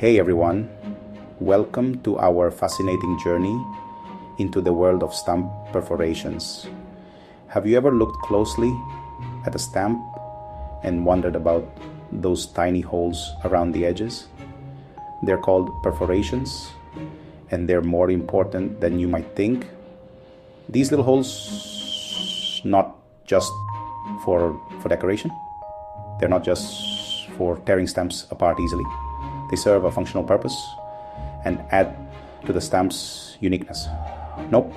Hey everyone, welcome to our fascinating journey into the world of stamp perforations. Have you ever looked closely at a stamp and wondered about those tiny holes around the edges? They're called perforations, and they're more important than you might think. These little holes, not just for decoration, they're not just for tearing stamps apart easily. They serve a functional purpose and add to the stamp's uniqueness. Nope,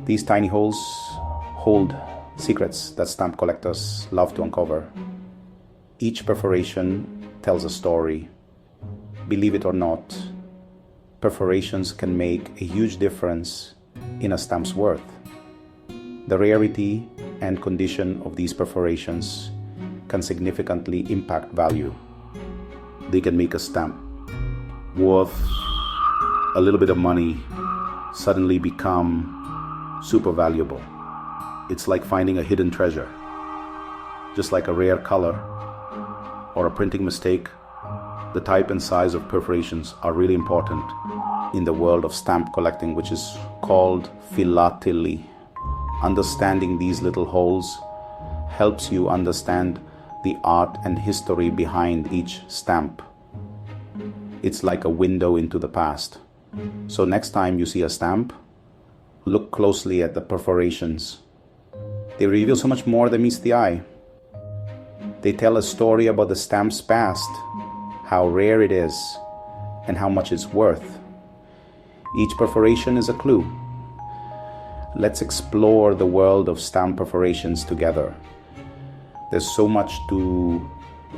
these tiny holes hold secrets that stamp collectors love to uncover. Each perforation tells a story. Believe it or not, perforations can make a huge difference in a stamp's worth. The rarity and condition of these perforations can significantly impact value. They can make a stamp worth a little bit of money suddenly become super valuable. It's like finding a hidden treasure. Just like a rare color or a printing mistake, the type and size of perforations are really important in the world of stamp collecting, which is called philately. Understanding these little holes helps you understand the art and history behind each stamp. It's like a window into the past. So next time you see a stamp, look closely at the perforations. They reveal so much more than meets the eye. They tell a story about the stamp's past, how rare it is, and how much it's worth. Each perforation is a clue. Let's explore the world of stamp perforations together. There's so much to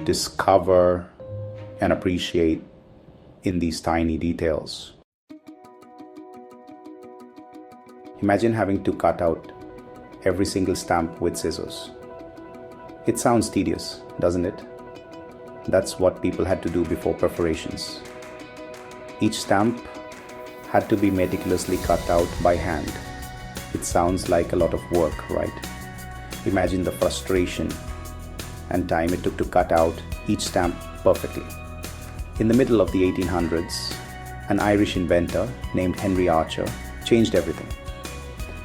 discover and appreciate in these tiny details. Imagine having to cut out every single stamp with scissors. It sounds tedious, doesn't it? That's what people had to do before perforations. Each stamp had to be meticulously cut out by hand. It sounds like a lot of work, right? Imagine the frustration and time it took to cut out each stamp perfectly. In the middle of the 1800s, an Irish inventor named Henry Archer changed everything.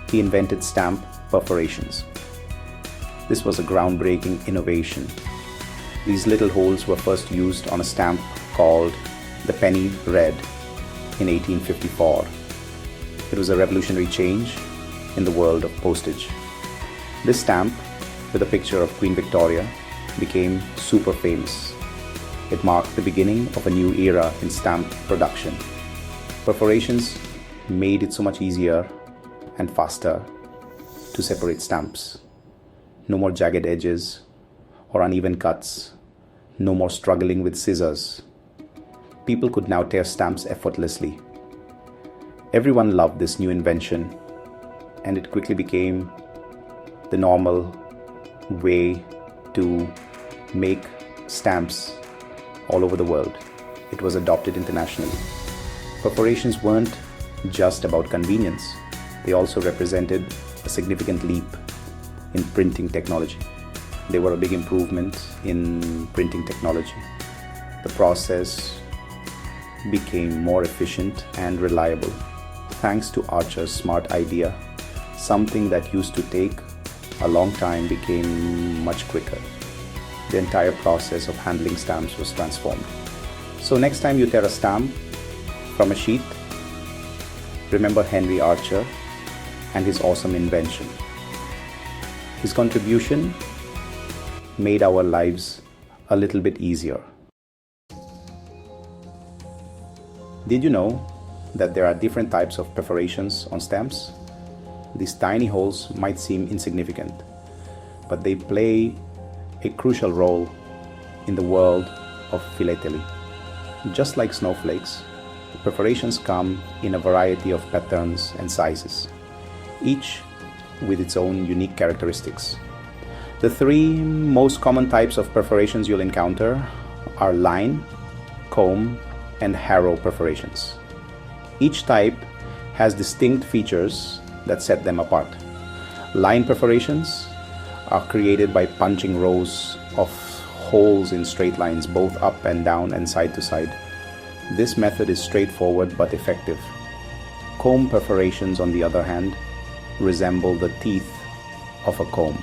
He invented stamp perforations. This was a groundbreaking innovation. These little holes were first used on a stamp called the penny red in 1854. It was a revolutionary change in the world of postage. This stamp, with a picture of Queen Victoria, became super famous. It marked the beginning of a new era in stamp production. Perforations made it so much easier and faster to separate stamps. No more jagged edges or uneven cuts. No more struggling with scissors. People could now tear stamps effortlessly. Everyone loved this new invention, and it quickly became the normal way to make stamps all over the world. It was adopted internationally. Perforations weren't just about convenience. They also represented a significant leap in printing technology. They were a big improvement in printing technology. The process became more efficient and reliable. Thanks to Archer's smart idea, something that used to take a long time became much quicker. The entire process of handling stamps was transformed. So next time you tear a stamp from a sheet, remember Henry Archer and his awesome invention. His contribution made our lives a little bit easier. Did you know that there are different types of perforations on stamps? These tiny holes might seem insignificant, but they play a crucial role in the world of philately. Just like snowflakes, perforations come in a variety of patterns and sizes, each with its own unique characteristics. The three most common types of perforations you'll encounter are line, comb, and harrow perforations. Each type has distinct features that set them apart. Line perforations are created by punching rows of holes in straight lines, both up and down and side to side. This method is straightforward but effective. Comb perforations, on the other hand, resemble the teeth of a comb.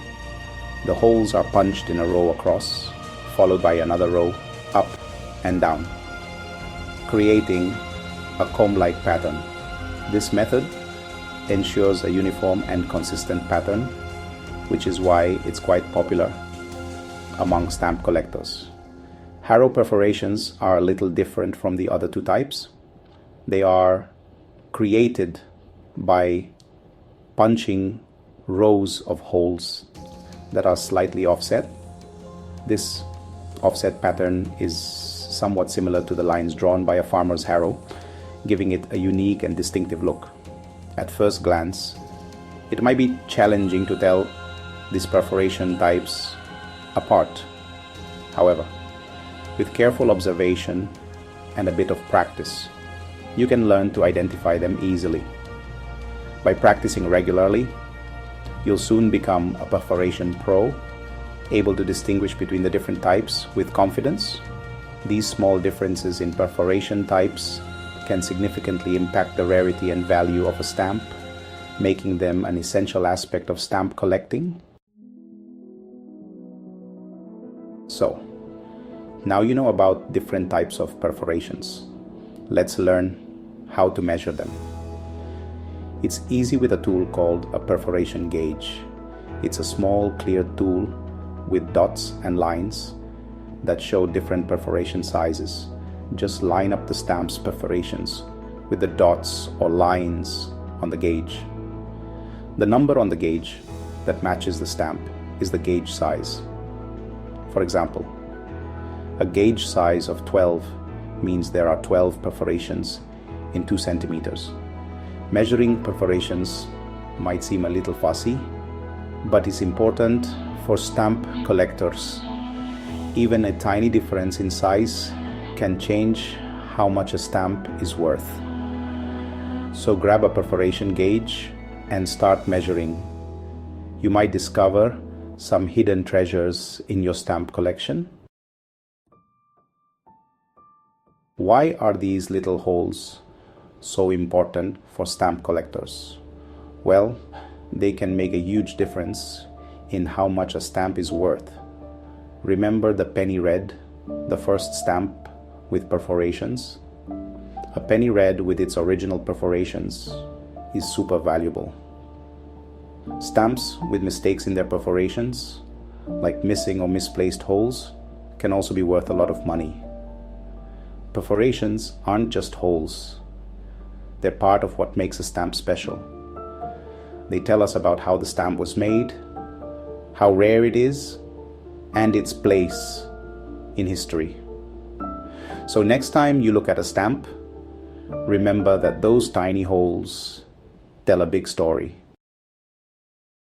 The holes are punched in a row across, followed by another row up and down, creating a comb-like pattern. This method ensures a uniform and consistent pattern, which is why it's quite popular among stamp collectors. Harrow perforations are a little different from the other two types. They are created by punching rows of holes that are slightly offset. This offset pattern is somewhat similar to the lines drawn by a farmer's harrow, giving it a unique and distinctive look. At first glance, it might be challenging to tell these perforation types apart. However, with careful observation and a bit of practice, you can learn to identify them easily. By practicing regularly, you'll soon become a perforation pro, able to distinguish between the different types with confidence. These small differences in perforation types can significantly impact the rarity and value of a stamp, making them an essential aspect of stamp collecting. So, now you know about different types of perforations. Let's learn how to measure them. It's easy with a tool called a perforation gauge. It's a small, clear tool with dots and lines that show different perforation sizes. Just line up the stamp's perforations with the dots or lines on the gauge. The number on the gauge that matches the stamp is the gauge size. For example, a gauge size of 12 means there are 12 perforations in 2 centimeters. Measuring perforations might seem a little fussy, but it's important for stamp collectors. Even a tiny difference in size can change how much a stamp is worth. So grab a perforation gauge and start measuring. You might discover some hidden treasures in your stamp collection. Why are these little holes so important for stamp collectors? Well, they can make a huge difference in how much a stamp is worth. Remember the penny red, the first stamp with perforations? A penny red with its original perforations is super valuable. Stamps with mistakes in their perforations, like missing or misplaced holes, can also be worth a lot of money. Perforations aren't just holes. They're part of what makes a stamp special. They tell us about how the stamp was made, how rare it is, and its place in history. So next time you look at a stamp, remember that those tiny holes tell a big story.